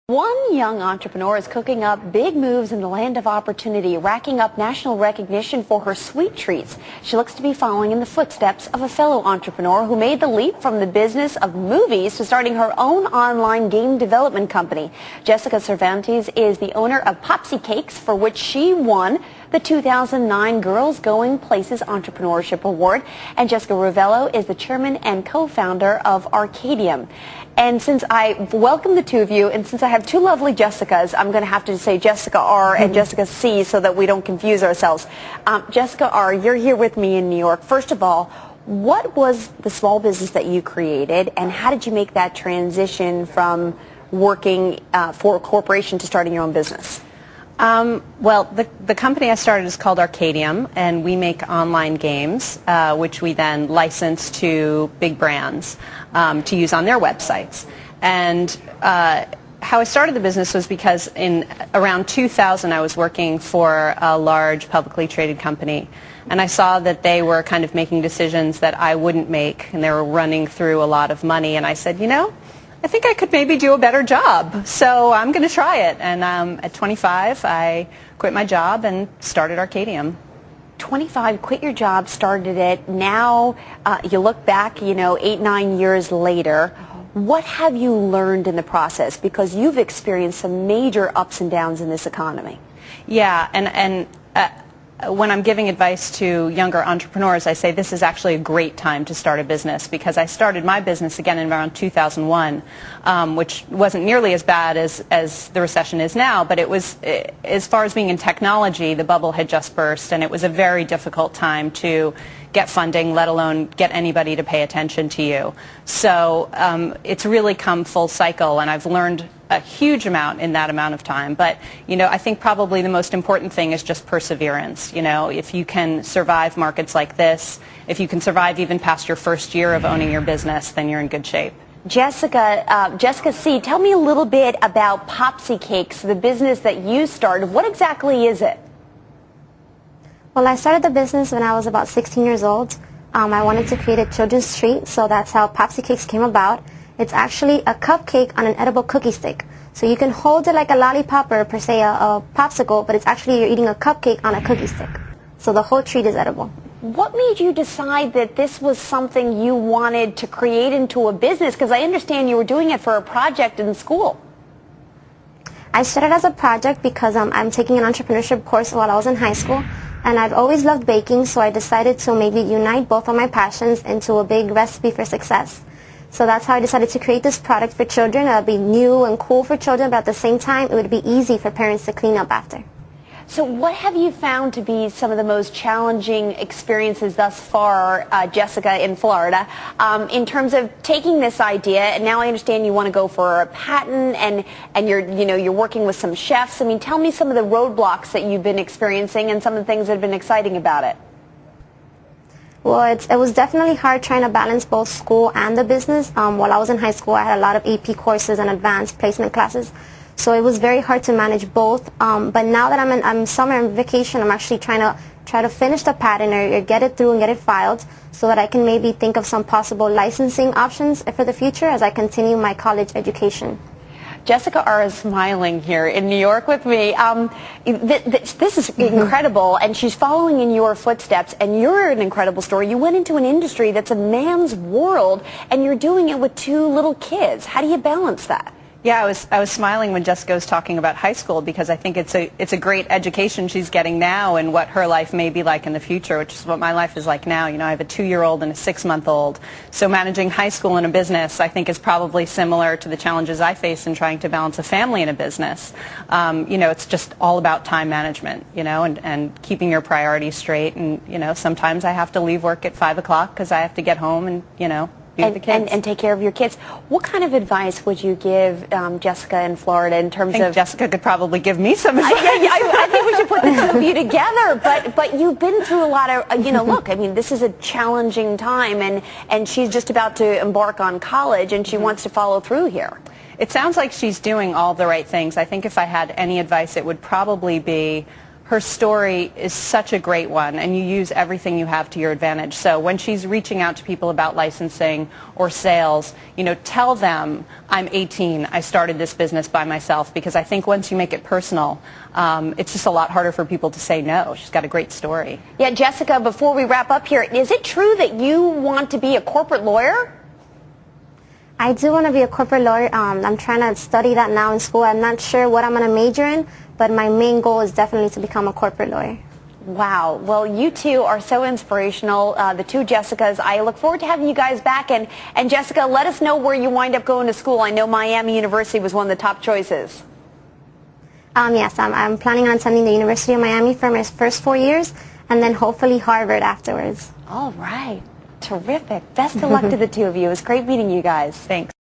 One young entrepreneur is cooking up big moves in the land of opportunity, racking up national recognition for her sweet treats. She looks to be following in the footsteps of a fellow entrepreneur who made the leap from the business of movies to starting her own online game development company. Jessica Cervantes is the owner of Popsy Cakes, for which she won the 2009 Girls Going Places Entrepreneurship Award. And Jessica Ravello is the chairman and co-founder of Arcadium. And since I welcome the two of you, and since I have two lovely Jessicas, I'm going to have to say Jessica R. and Jessica C. so that we don't confuse ourselves. Jessica R., you're here with me in New York. First of all, what was the small business that you created, and how did you make that transition from working for a corporation to starting your own business? Well, the company I started is called Arcadium, and we make online games, which we then license to big brands to use on their websites. And how I started the business was because in around 2000 I was working for a large publicly traded company, and I saw that they were kind of making decisions that I wouldn't make, and they were running through a lot of money, and I said, you know, I think I could maybe do a better job, so I'm going to try it. And at 25, I quit my job and started Arcadium. 25, quit your job, started it. Now you look back, 8, 9 years later. What have you learned in the process? Because you've experienced some major ups and downs in this economy. Yeah, and when I'm giving advice to younger entrepreneurs, I say this is actually a great time to start a business, because I started my business again in around 2001, which wasn't nearly as bad as the recession is now, but it was, as far as being in technology, the bubble had just burst, and it was a very difficult time to get funding, let alone get anybody to pay attention to you. So it's really come full cycle, and I've learned a huge amount in that amount of time. But, I think probably the most important thing is just perseverance. If you can survive markets like this, if you can survive even past your first year of owning your business, then you're in good shape. Jessica C., tell me a little bit about Popsy Cakes, the business that you started. What exactly is it? Well, I started the business when I was about 16 years old. I wanted to create a children's treat, so that's how Popsy Cakes came about. It's actually a cupcake on an edible cookie stick. So you can hold it like a lollipop or per se a popsicle, but it's actually you're eating a cupcake on a cookie stick. So the whole treat is edible. What made you decide that this was something you wanted to create into a business? Because I understand you were doing it for a project in school. I started as a project because I'm taking an entrepreneurship course while I was in high school. And I've always loved baking, so I decided to maybe unite both of my passions into a big recipe for success. So that's how I decided to create this product for children. It would be new and cool for children, but at the same time, it would be easy for parents to clean up after. So what have you found to be some of the most challenging experiences thus far, Jessica, in Florida, in terms of taking this idea, and now I understand you want to go for a patent, and you're working with some chefs. I mean, tell me some of the roadblocks that you've been experiencing and some of the things that have been exciting about it. Well, it was definitely hard trying to balance both school and the business. While I was in high school, I had a lot of AP courses and advanced placement classes. So it was very hard to manage both. But now that I'm summer and vacation, I'm actually trying to finish the patent or get it through and get it filed so that I can maybe think of some possible licensing options for the future as I continue my college education. Jessica R. is smiling here in New York with me. This is incredible, and she's following in your footsteps, and you're an incredible story. You went into an industry that's a man's world, and you're doing it with two little kids. How do you balance that? Yeah, I was smiling when Jessica was talking about high school, because I think it's a great education she's getting now and what her life may be like in the future, which is what my life is like now. I have a 2-year-old and a 6-month-old. So managing high school and a business, I think, is probably similar to the challenges I face in trying to balance a family and a business. It's just all about time management, and keeping your priorities straight. And, sometimes I have to leave work at 5 o'clock because I have to get home and, and take care of your kids. What kind of advice would you give Jessica in Florida in terms of... Jessica could probably give me some advice. I think we should put the two of you together. But you've been through a lot of, look, I mean, this is a challenging time, and she's just about to embark on college, and she wants to follow through here. It sounds like she's doing all the right things. I think if I had any advice, it would probably be her story is such a great one, and you use everything you have to your advantage. So when she's reaching out to people about licensing or sales, you know, tell them, I'm 18, I started this business by myself, because I think once you make it personal, it's just a lot harder for people to say no. She's got a great story. Yeah, Jessica, before we wrap up here, is it true that you want to be a corporate lawyer? I do want to be a corporate lawyer. I'm trying to study that now in school. I'm not sure what I'm going to major in, but my main goal is definitely to become a corporate lawyer. Wow. Well, you two are so inspirational, the two Jessicas. I look forward to having you guys back. And Jessica, let us know where you wind up going to school. I know Miami University was one of the top choices. Yes, I'm planning on attending the University of Miami for my first 4 years, and then hopefully Harvard afterwards. All right. Terrific. Best of luck to the two of you. It was great meeting you guys. Thanks.